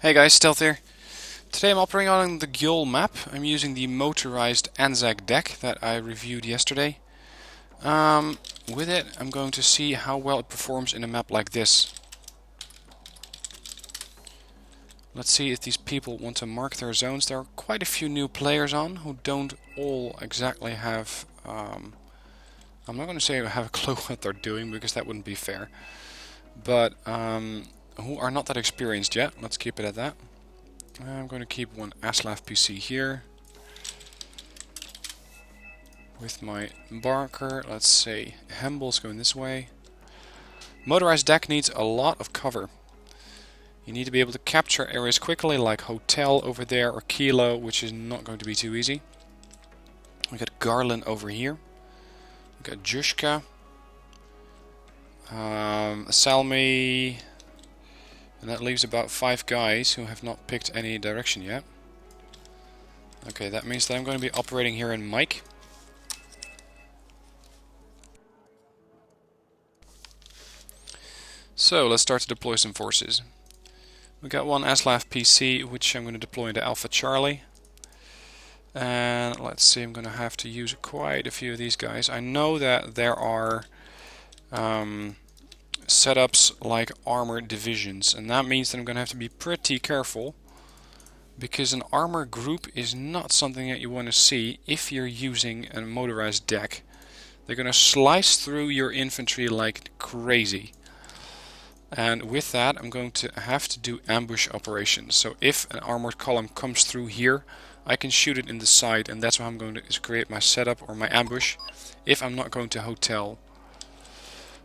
Hey guys, Stealth here. Today I'm operating on the Gjoll map. I'm using the motorized ANZAC deck that I reviewed yesterday. With it, I'm going to see how well it performs in a map like this. Let's see if these people want to mark their zones. There are quite a few new players on who don't all exactly have... I'm not going to say have a clue what they're doing because that wouldn't be fair. But who are not that experienced yet. Let's keep it at that. I'm going to keep one ASLAF PC here. With my barker, let's say Hembel's going this way. Motorized deck needs a lot of cover. You need to be able to capture areas quickly, like Hotel over there or Kilo, which is not going to be too easy. We got Garland over here. We got Jushka. Salmi. And that leaves about 5 guys who have not picked any direction yet. Okay, that means that I'm going to be operating here in Mike. So let's start to deploy some forces. We got one ASLAF PC, which I'm going to deploy into Alpha Charlie. And let's see, I'm going to have to use quite a few of these guys. I know that there are setups like armor divisions, and that means that I'm going to have to be pretty careful, because an armor group is not something that you want to see if you're using a motorized deck. They're going to slice through your infantry like crazy. And with that, I'm going to have to do ambush operations. So if an armored column comes through here, I can shoot it in the side, and that's how I'm going to create my setup or my ambush if I'm not going to hotel.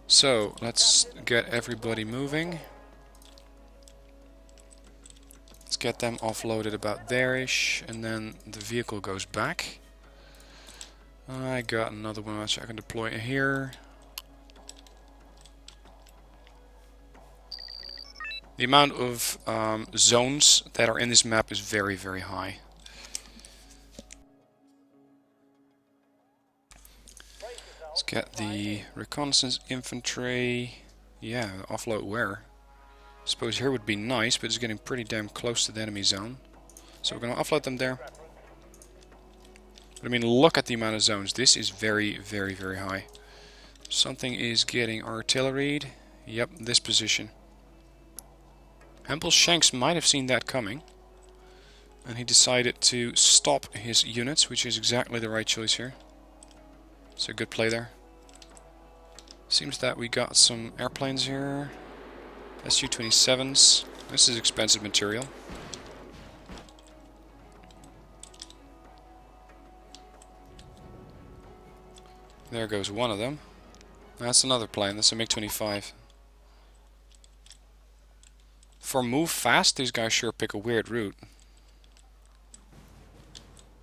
So let's get everybody moving. Let's get them offloaded about there-ish, and then the vehicle goes back. I got another one which I can deploy here. The amount of zones that are in this map is very, very high. Let's get the reconnaissance infantry. Yeah, offload where? I suppose here would be nice, but it's getting pretty damn close to the enemy zone. So we're going to offload them there. But I mean, look at the amount of zones. This is very, very, very high. Something is getting artilleried. Yep, this position. Hempel Shanks might have seen that coming, and he decided to stop his units, which is exactly the right choice here. So good play there. Seems that we got some airplanes here. Su-27s. This is expensive material. There goes one of them. That's another plane. That's a MiG-25. For move fast, these guys sure pick a weird route.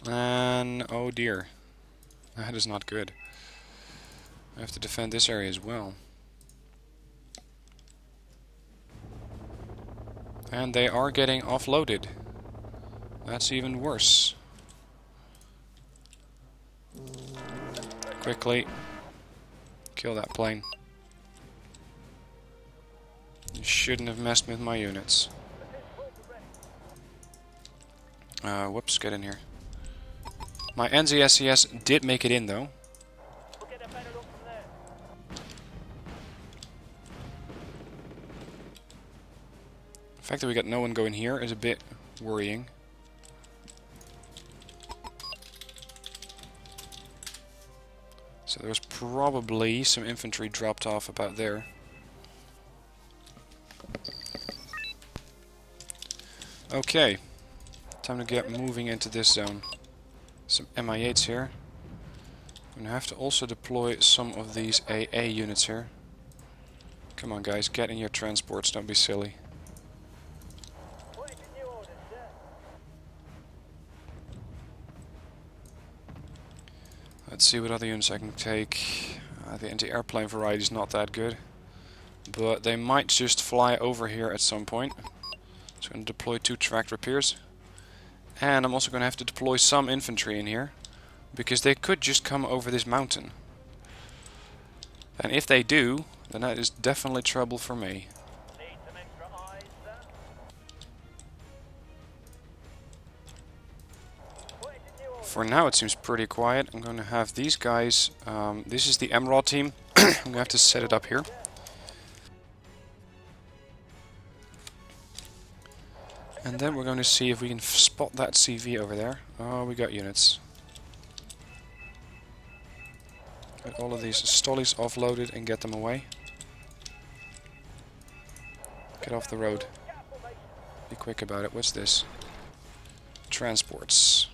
And oh dear. That is not good. I have to defend this area as well. And they are getting offloaded. That's even worse. Quickly. Kill that plane. You shouldn't have messed with my units. Whoops, get in here. My NZSCS did make it in though. The fact that we got no one going here is a bit worrying. So there was probably some infantry dropped off about there. Okay, time to get moving into this zone. Some MI8s here. I'm going to have to also deploy some of these AA units here. Come on guys, get in your transports, don't be silly. Let's see what other units I can take. The anti-airplane variety is not that good. But they might just fly over here at some point. So I'm going to deploy 2 tracked repairs. And I'm also going to have to deploy some infantry in here, because they could just come over this mountain. And if they do, then that is definitely trouble for me. For now it seems pretty quiet. I'm going to have these guys, this is the Emerald team. I'm going to have to set it up here. And then we're going to see if we can spot that CV over there. Oh, we got units. Get all of these stollies offloaded and get them away. Get off the road. Be quick about it. What's this? Transports.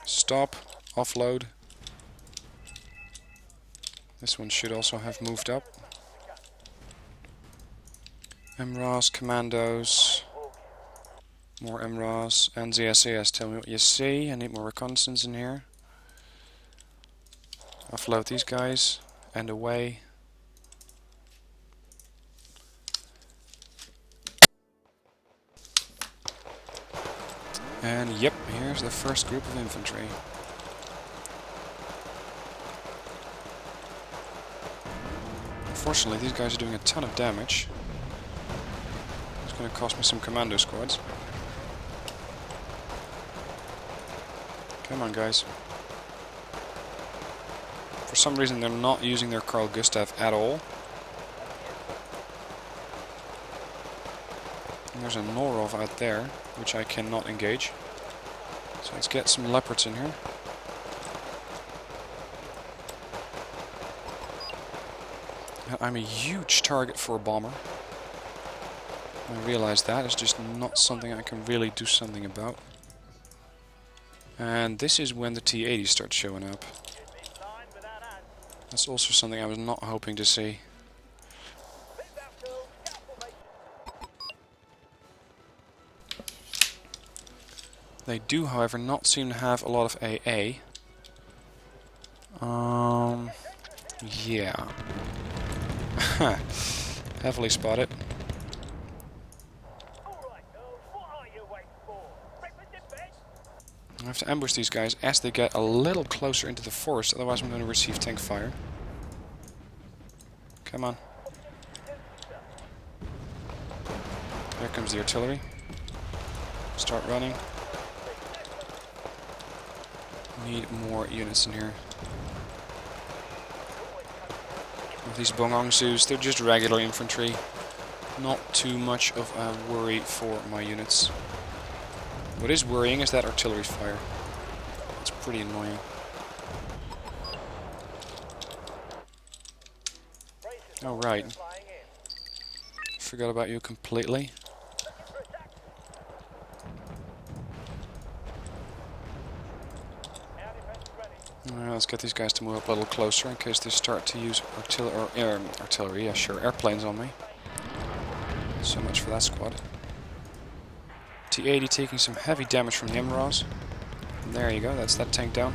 Stop. Offload. This one should also have moved up. MRAS, commandos. More MRAS. ANZAC, tell me what you see. I need more reconnaissance in here. Offload these guys. And away. And yep, here's the first group of infantry. Unfortunately, these guys are doing a ton of damage. It's going to cost me some commando squads. Come on, guys. For some reason, they're not using their Carl Gustav at all. And there's a Norov out there, which I cannot engage. So let's get some leopards in here. I'm a huge target for a bomber. I realize that. It's just not something I can really do something about. And this is when the T-80 starts showing up. That's also something I was not hoping to see. They do, however, not seem to have a lot of AA. Yeah. Heavily spotted. I have to ambush these guys as they get a little closer into the forest, otherwise I'm going to receive tank fire. Come on. There comes the artillery. Start running. Need more units in here. These Bongongsus, they're just regular infantry. Not too much of a worry for my units. What is worrying is that artillery fire. It's pretty annoying. Oh right. Forgot about you completely. Let's get these guys to move up a little closer in case they start to use artillery, yeah sure, airplanes on me. So much for that squad. T-80 taking some heavy damage from the MRAS. There you go, that's that tank down.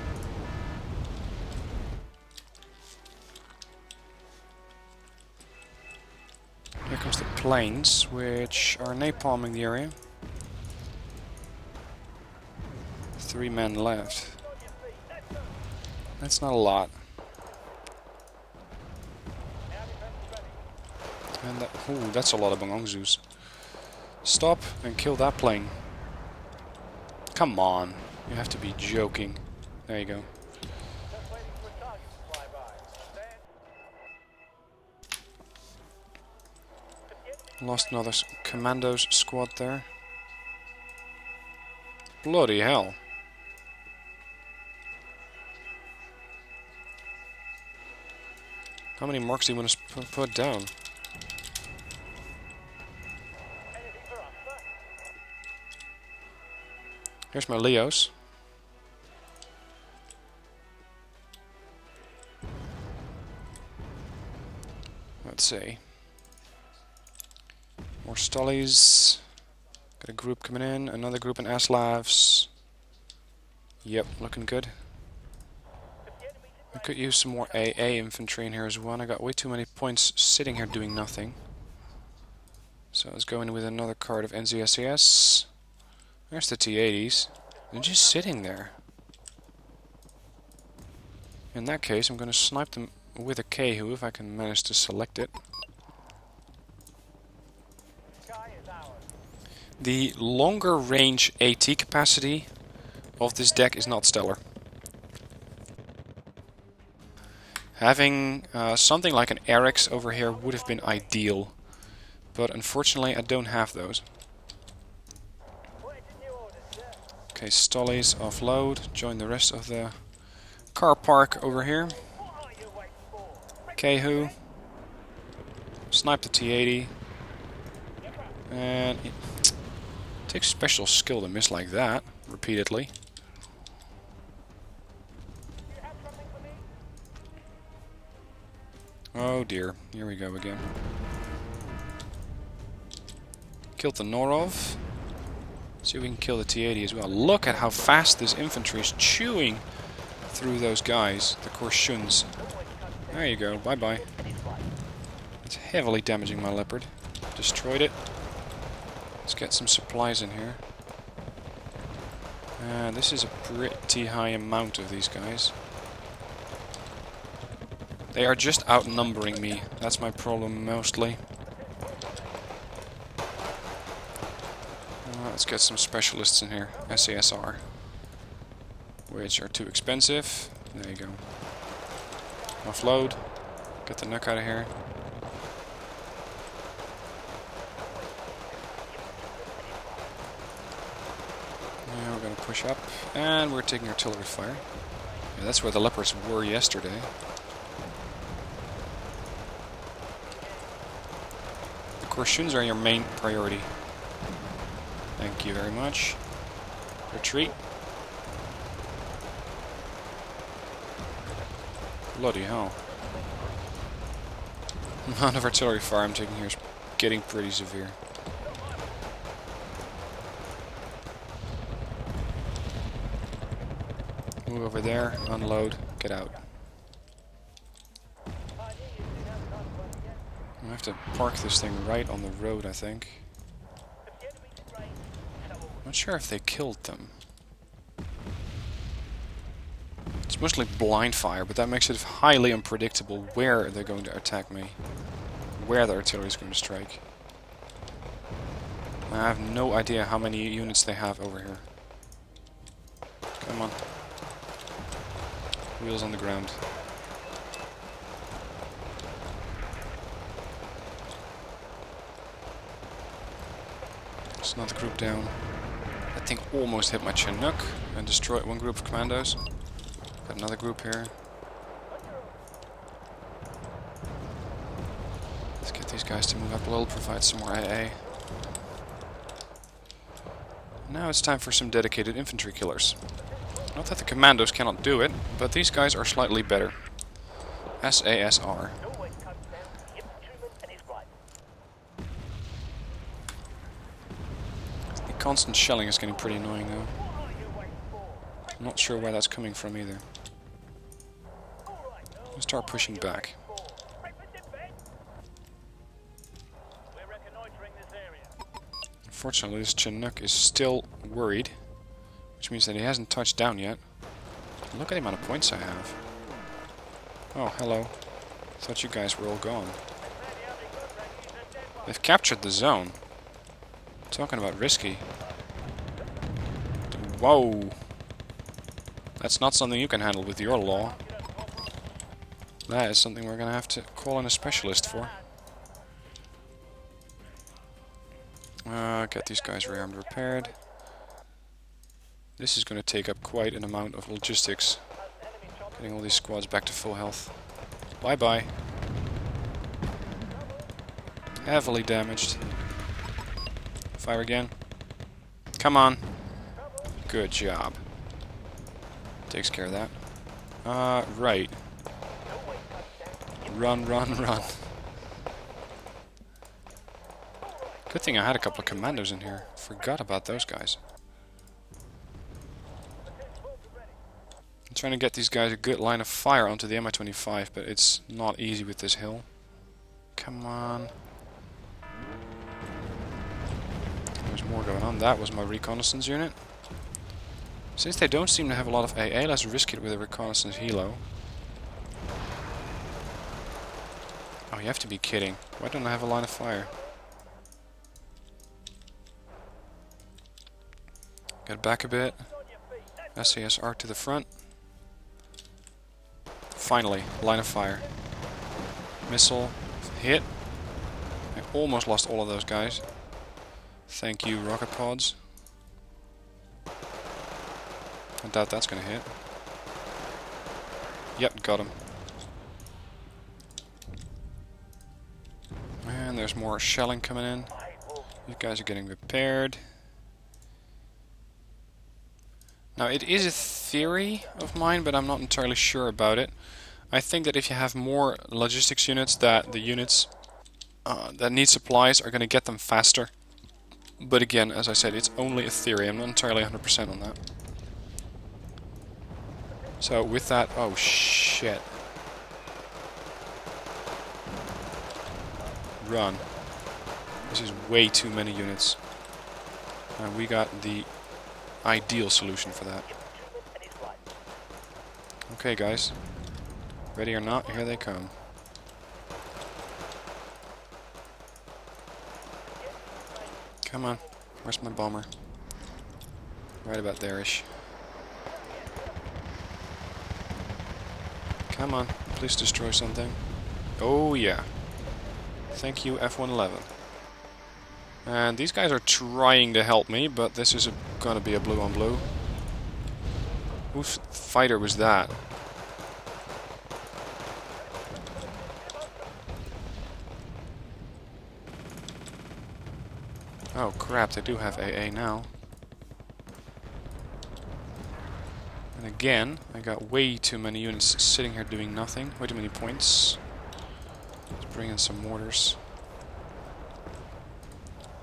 Here comes the planes, which are napalming the area. 3 men left. That's not a lot. And that, ooh, that's a lot of Bongongzus. Stop and kill that plane. Come on. You have to be joking. There you go. Lost another commandos squad there. Bloody hell. How many marks do you want to put down? Here's my Leos. Let's see. More Stollies. Got a group coming in. Another group in Aslavs. Yep, looking good. I could use some more AA infantry in here as well. I got way too many points sitting here doing nothing. So let's go in with another card of NZSCS. There's the T-80s. They're just sitting there. In that case, I'm going to snipe them with a K-Hu if I can manage to select it. The longer range AT capacity of this deck is not stellar. Having something like an Eric's over here would have been ideal, but unfortunately I don't have those. Okay, Stollies offload, join the rest of the car park over here. Kehu, snipe the T-80, and it takes special skill to miss like that repeatedly. Oh dear, here we go again. Killed the Norov. See if we can kill the T-80 as well. Look at how fast this infantry is chewing through those guys, the Korshuns. There you go, bye-bye. It's heavily damaging my Leopard. Destroyed it. Let's get some supplies in here. This is a pretty high amount of these guys. They are just outnumbering me. That's my problem mostly. Let's get some specialists in here. SASR. Which are too expensive. There you go. Offload. Get the nuck out of here. Yeah, we're gonna push up. And we're taking artillery fire. Yeah, that's where the Leopards were yesterday. The Korshuns are your main priority. Thank you very much. Retreat. Bloody hell. The amount of artillery fire I'm taking here is getting pretty severe. Move over there, unload, get out. I have to park this thing right on the road, I think. Not sure if they killed them. It's mostly blind fire, but that makes it highly unpredictable where they're going to attack me. Where the artillery is going to strike. I have no idea how many units they have over here. Come on. Wheels on the ground. There's another group down. That thing almost hit my Chinook and destroyed one group of commandos. Got another group here. Let's get these guys to move up a little, provide some more AA. Now it's time for some dedicated infantry killers. Not that the commandos cannot do it, but these guys are slightly better. SASR. The constant shelling is getting pretty annoying though. I'm not sure where that's coming from either. Let's start pushing back. Unfortunately, this Chinook is still worried, which means that he hasn't touched down yet. Look at the amount of points I have. Oh, hello. Thought you guys were all gone. They've captured the zone. Talking about risky. Whoa! That's not something you can handle with your law. That is something we're gonna have to call in a specialist for. Get these guys rearmed, repaired. This is going to take up quite an amount of logistics. Getting all these squads back to full health. Bye bye. Heavily damaged. Fire again. Come on. Good job. Takes care of that. Right. Run, run, run. Good thing I had a couple of commandos in here. Forgot about those guys. I'm trying to get these guys a good line of fire onto the Mi-25, but it's not easy with this hill. Come on. There's more going on. That was my reconnaissance unit. Since they don't seem to have a lot of AA, let's risk it with a reconnaissance helo. Oh, you have to be kidding. Why don't I have a line of fire? Get back a bit. SASR to the front. Finally, line of fire. Missile, hit. I almost lost all of those guys. Thank you, rocket pods. I doubt that's gonna hit. Yep, got him. And there's more shelling coming in. You guys are getting repaired. Now, it is a theory of mine, but I'm not entirely sure about it. I think that if you have more logistics units, that the units that need supplies are going to get them faster. But again, as I said, it's only a theory. I'm not entirely 100% on that. So with that, oh shit. Run. This is way too many units. And we got the ideal solution for that. Okay guys. Ready or not, here they come. Come on. Where's my bomber? Right about there-ish. Come on, please destroy something. Oh yeah. Thank you, F-111. And these guys are trying to help me, but this is gonna be a blue on blue. Whose fighter was that? Oh crap, they do have AA now. And again, I got way too many units sitting here doing nothing. Way too many points. Let's bring in some mortars.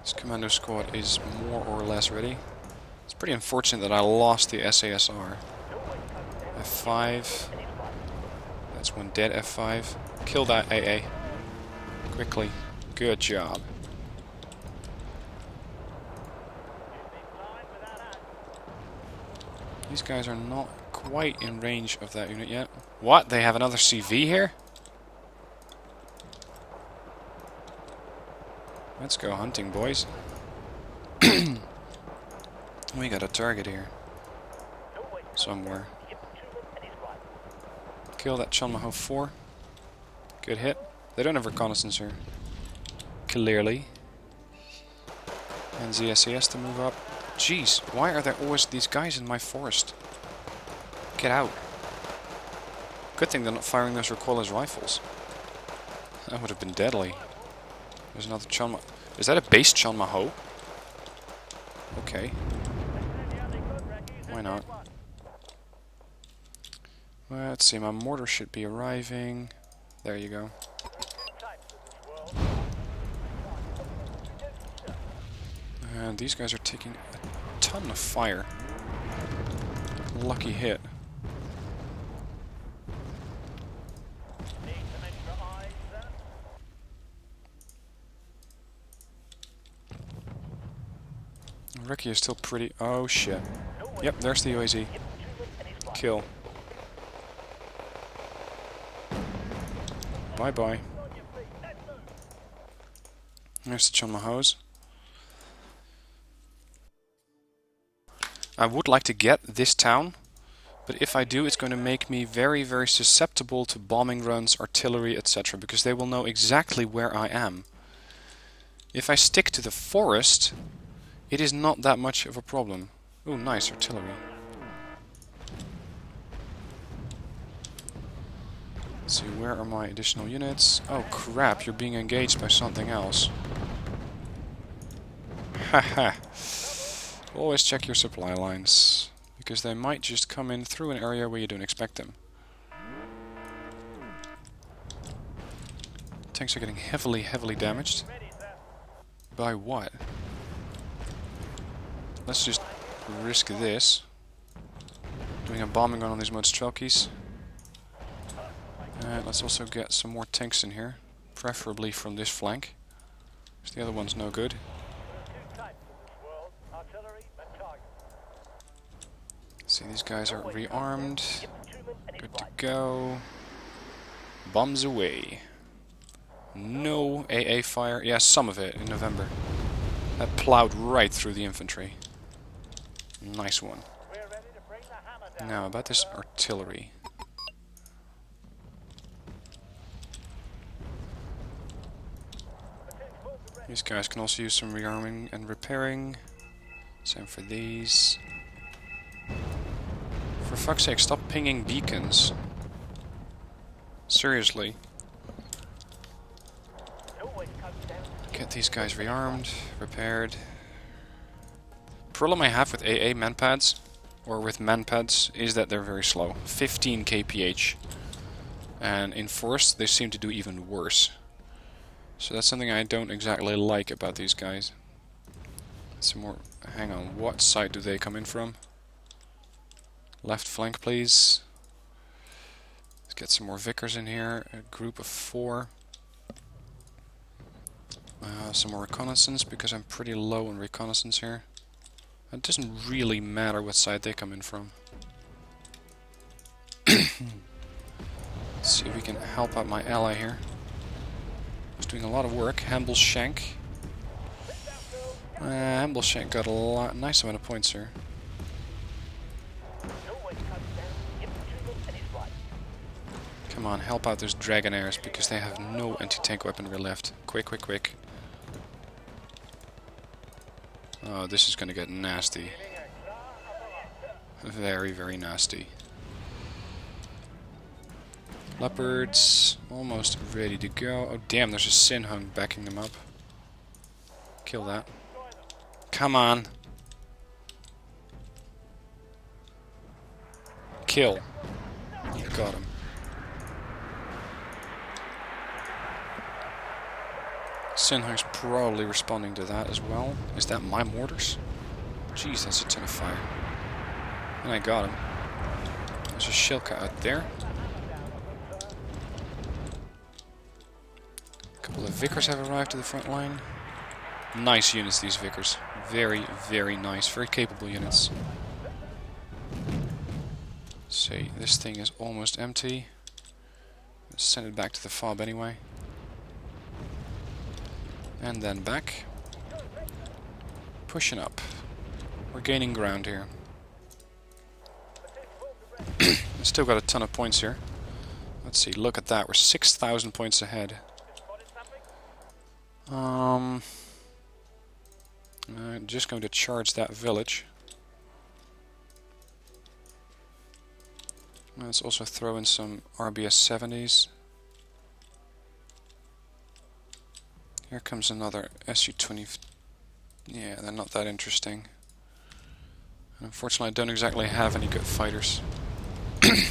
This commando squad is more or less ready. It's pretty unfortunate that I lost the SASR. F5. That's one dead F5. Kill that AA. Quickly. Good job. These guys are not quite in range of that unit yet. What? They have another CV here? Let's go hunting, boys. We got a target here. Somewhere. Kill that Chonmaho 4. Good hit. They don't have reconnaissance here. Clearly. And ZSCS to move up. Jeez, why are there always these guys in my forest? Get out. Good thing they're not firing those recoilless rifles. That would have been deadly. There's another Chonma. Is that a base Chonmaho? Okay. Why not? Well, let's see, my mortar should be arriving. There you go. And these guys are taking a ton of fire. Lucky hit. Ricky is still pretty... Oh shit. Yep, there's the UAZ. Kill. Bye-bye. There's the Chonmahos. I would like to get this town, but if I do, it's going to make me very, very susceptible to bombing runs, artillery, etc., because they will know exactly where I am. If I stick to the forest, it is not that much of a problem. Ooh, nice artillery. Let's see, where are my additional units? Oh crap, you're being engaged by something else. Haha. Always check your supply lines, because they might just come in through an area where you don't expect them. Tanks are getting heavily, heavily damaged. By what? Let's just risk this. Doing a bombing run on these Motostrelkis. And let's also get some more tanks in here, preferably from this flank, because the other one's no good. See, these guys are rearmed. Good to go. Bombs away. No AA fire. Yeah, some of it in November. That plowed right through the infantry. Nice one. Now, about this artillery. These guys can also use some rearming and repairing. Same for these. For fuck's sake, stop pinging beacons. Seriously. Get these guys rearmed, repaired. Problem I have with AA manpads, or with manpads, is that they're very slow. 15 kph. And in Force, they seem to do even worse. So that's something I don't exactly like about these guys. Some more... Hang on, what side do they come in from? Left flank, please. Let's get some more Vickers in here. A group of 4. Some more reconnaissance, because I'm pretty low on reconnaissance here. It doesn't really matter what side they come in from. Let's see if we can help out my ally here. He's doing a lot of work. Hambleshank. Hambleshank got a nice amount of points here. Come on, help out those Dragonaires, because they have no anti-tank weaponry left. Quick, quick, quick. Oh, this is gonna get nasty. Very, very nasty. Leopards, almost ready to go. Oh damn, there's a Sinhung backing them up. Kill that. Come on. Kill. Got him. Sinhung's probably responding to that as well. Is that my mortars? Jeez, that's a ton of fire. And I got him. There's a Shilka out there. A couple of Vickers have arrived to the front line. Nice units, these Vickers. Very, very nice. Very capable units. See, this thing is almost empty. Let's send it back to the fob anyway. And then back. Pushing up. We're gaining ground here. Still got a ton of points here. Let's see, look at that. We're 6,000 points ahead. I'm just going to charge that village. Let's also throw in some RBS 70s. Here comes another SU-20. Yeah, they're not that interesting. Unfortunately, I don't exactly have any good fighters. They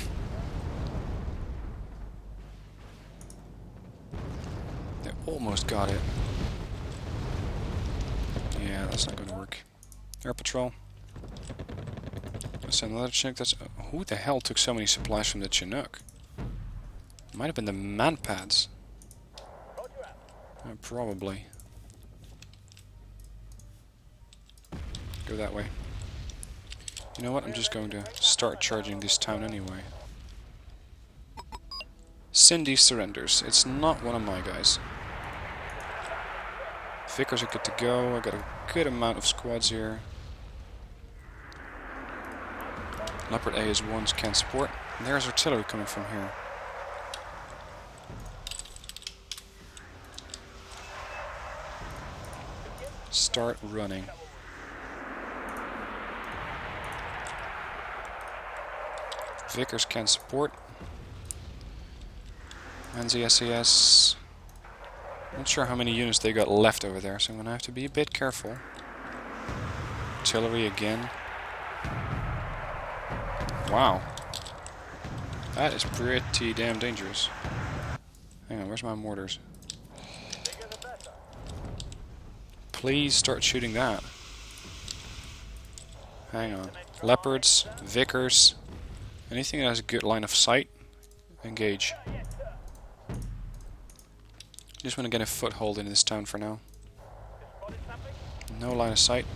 almost got it. Yeah, that's not going to work. Air patrol. That's another Chinook. That's who the hell took so many supplies from the Chinook? Might have been the manpads. Probably. Go that way. You know what? I'm just going to start charging this town anyway. Cindy surrenders. It's not one of my guys. Vickers are good to go. I got a good amount of squads here. Leopard A is 1, can't support. And there's artillery coming from here. Start running. Vickers can support. NZSAS. Not sure how many units they got left over there, so I'm gonna have to be a bit careful. Artillery again. Wow. That is pretty damn dangerous. Hang on, where's my mortars? Please start shooting that. Hang on. Leopards, Vickers, anything that has a good line of sight, engage. Just want to get a foothold in this town for now. No line of sight.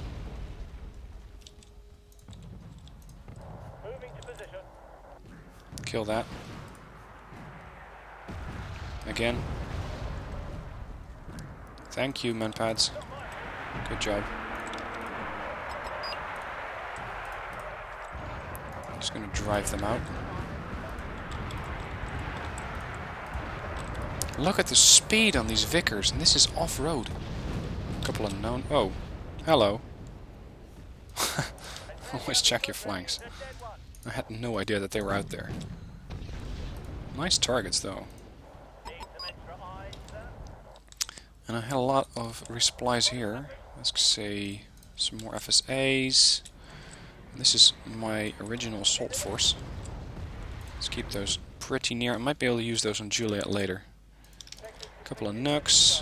Kill that. Again. Thank you, manpads. Good job. Just gonna drive them out. Look at the speed on these Vickers, and this is off-road. A couple unknown. Oh, hello. Always check your flanks. I had no idea that they were out there. Nice targets, though. And I had a lot of resupplies here. Let's say some more FSAs. This is my original assault force. Let's keep those pretty near. I might be able to use those on Juliet later. A couple of nukes.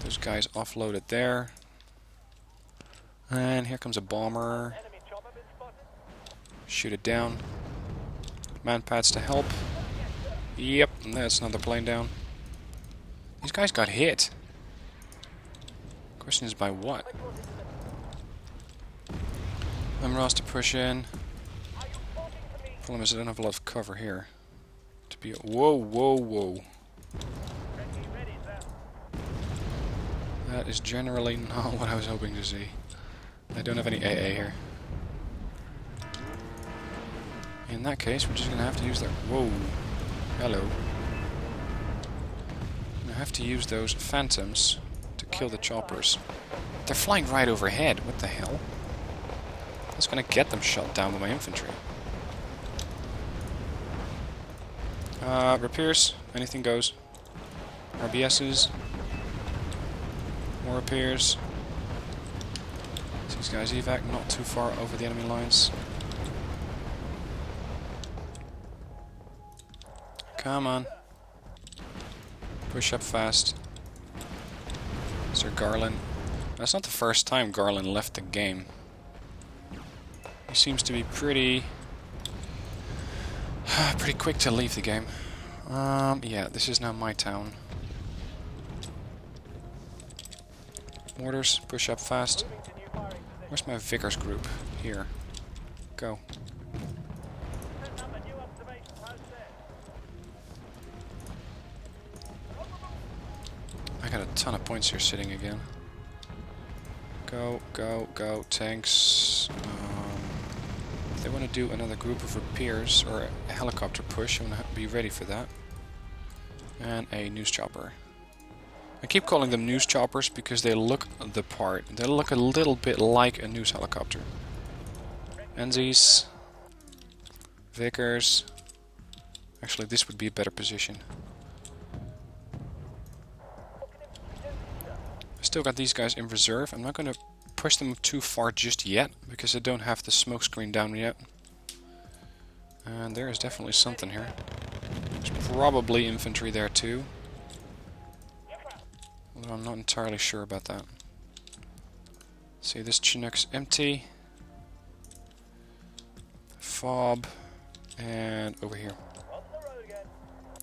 Those guys offloaded there. And here comes a bomber. Shoot it down. Manpads to help. Yep, that's another plane down. These guys got hit. Question is by what? I'm Ross to push in. Problem is I don't have a lot of cover here. To be whoa, whoa, whoa. That is generally not what I was hoping to see. I don't have any AA here. In that case, we're just gonna have to use that. Whoa. Hello. I have to use those phantoms to kill the choppers. They're flying right overhead. What the hell? That's gonna get them shot down by my infantry. Repairs. Anything goes. RBSs. More repairs. These guys evac not too far over the enemy lines. Come on. Push up fast. Sir Garland. That's not the first time Garland left the game. He seems to be pretty quick to leave the game. Yeah, this is now my town. Mortars, push up fast. Where's my Vickers group? Here. Go. I got a ton of points here sitting again. Go, go, go, tanks. If they want to do another group of repairs or a helicopter push, I'm going to be ready for that. And a news chopper. I keep calling them news choppers because they look the part. They look a little bit like a news helicopter. ANZACs. Vickers. Actually, this would be a better position. I still got these guys in reserve. I'm not going to push them too far just yet because I don't have the smoke screen down yet. And there is definitely something here. There's probably infantry there too. Although I'm not entirely sure about that. See, this Chinook's empty. Fob. And over here.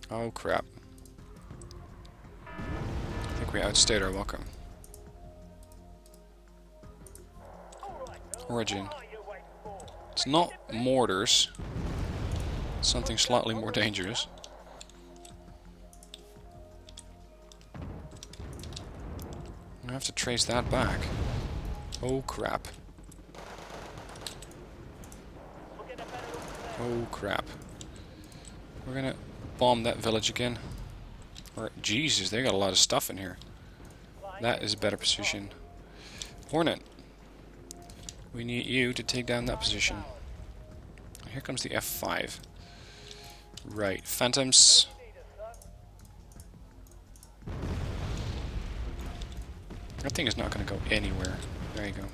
Oh crap. I think we outstayed our welcome. Origin. It's not mortars. It's something slightly more dangerous. I have to trace that back. Oh crap. Oh crap. We're gonna bomb that village again. Or Jesus, they got a lot of stuff in here. That is a better position. Hornet. We need you to take down that position. Here comes the F5. Right, Phantoms. That thing is not going to go anywhere. There you go.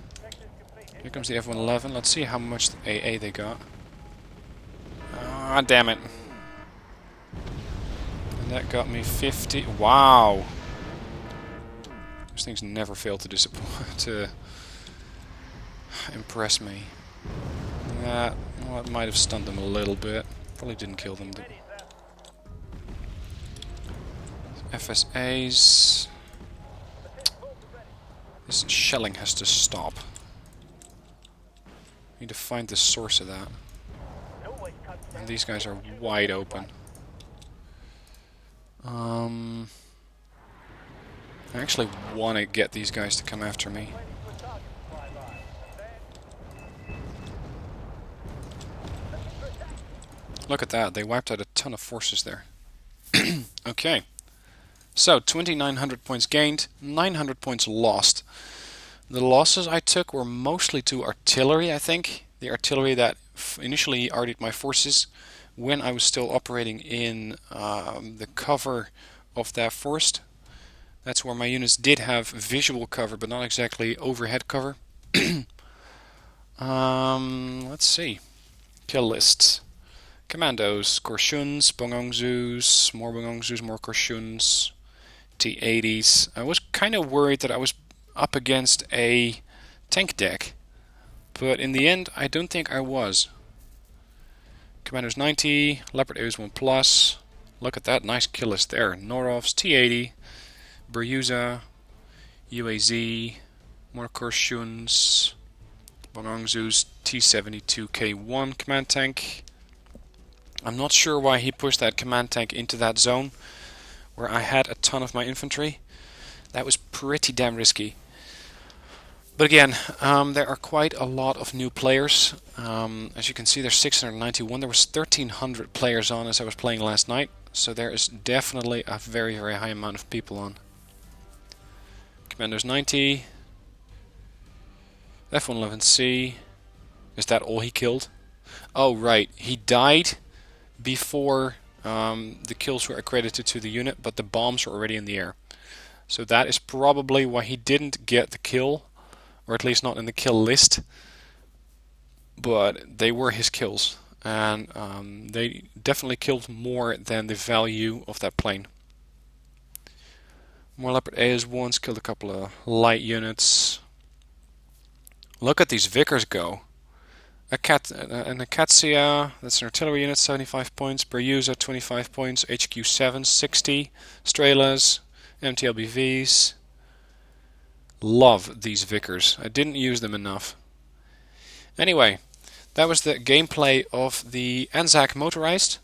Here comes the F-111. Let's see how much AA they got. Ah, damn it. And that got me 50. Wow. Those things never fail to disappoint, to impress me. Well, it might have stunned them a little bit. Probably didn't kill them. FSAs. This shelling has to stop. Need to find the source of that. And these guys are wide open. I actually want to get these guys to come after me. Look at that, they wiped out a ton of forces there. Okay, so 2,900 points gained, 900 points lost. The losses I took were mostly to artillery, I think. The artillery that initially RD'd my forces when I was still operating in the cover of that forest. That's where my units did have visual cover, but not exactly overhead cover. Let's see. Kill lists. Commandos, Korshuns, Bongongzus, more Bongongzus, more Korshuns, T-80s. I was kind of worried that I was up against a tank deck, but in the end I don't think I was. Commandos 90, Leopard AOS 1 Plus. Look at that nice kill list there. Norovs, T-80, Beryuza, UAZ, more Korshuns, Bongongzus, T-72K1 command tank. I'm not sure why he pushed that command tank into that zone where I had a ton of my infantry. That was pretty damn risky. But again, there are quite a lot of new players. As you can see, there's 691. There was 1,300 players on as I was playing last night. So there is definitely a very, very high amount of people on. Commandos 90. F-111C. Is that all he killed? Oh, right. He died before the kills were accredited to the unit, but the bombs were already in the air. So that is probably why he didn't get the kill, or at least not in the kill list. But they were his kills, and they definitely killed more than the value of that plane. More Leopard AS1s killed a couple of light units. Look at these Vickers go. An Acacia, that's an artillery unit, 75 points. Beryuza, 25 points. HQ7, 60. Strelas, MTLBVs. Love these Vickers. I didn't use them enough. Anyway, that was the gameplay of the ANZAC Motorized.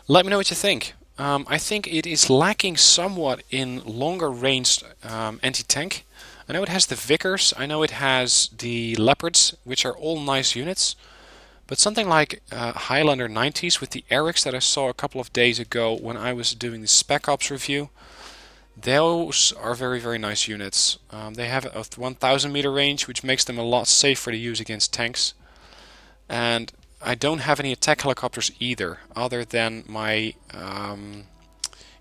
Let me know what you think. I think it is lacking somewhat in longer range anti-tank. I know it has the Vickers, I know it has the Leopards, which are all nice units. But something like Highlander 90s with the Erics that I saw a couple of days ago when I was doing the Spec Ops review, those are very, very nice units. They have a 1,000 meter range, which makes them a lot safer to use against tanks. And I don't have any attack helicopters either, other than my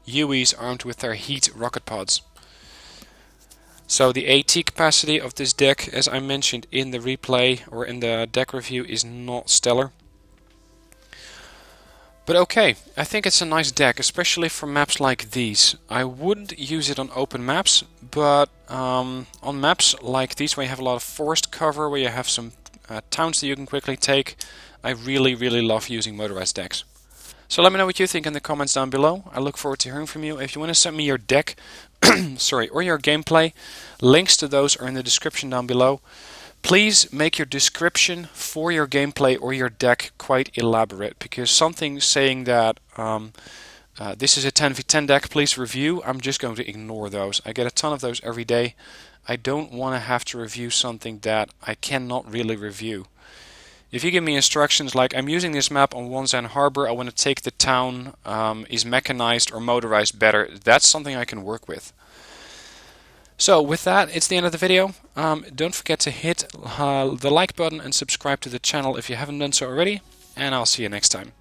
UEs armed with their heat rocket pods. So the AT capacity of this deck, as I mentioned in the replay or in the deck review, is not stellar. But okay, I think it's a nice deck, especially for maps like these. I wouldn't use it on open maps, but on maps like these where you have a lot of forest cover, where you have some towns that you can quickly take, I really, really love using motorized decks. So let me know what you think in the comments down below. I look forward to hearing from you. If you want to send me your deck, sorry, or your gameplay, links to those are in the description down below. Please make your description for your gameplay or your deck quite elaborate, because something saying that this is a 10v10 deck, please review, I'm just going to ignore those. I get a ton of those every day. I don't want to have to review something that I cannot really review. If you give me instructions like, I'm using this map on Wonsan Harbor, I want to take the town, is mechanized or motorized better, that's something I can work with. So with that, it's the end of the video. Don't forget to hit the like button and subscribe to the channel if you haven't done so already, and I'll see you next time.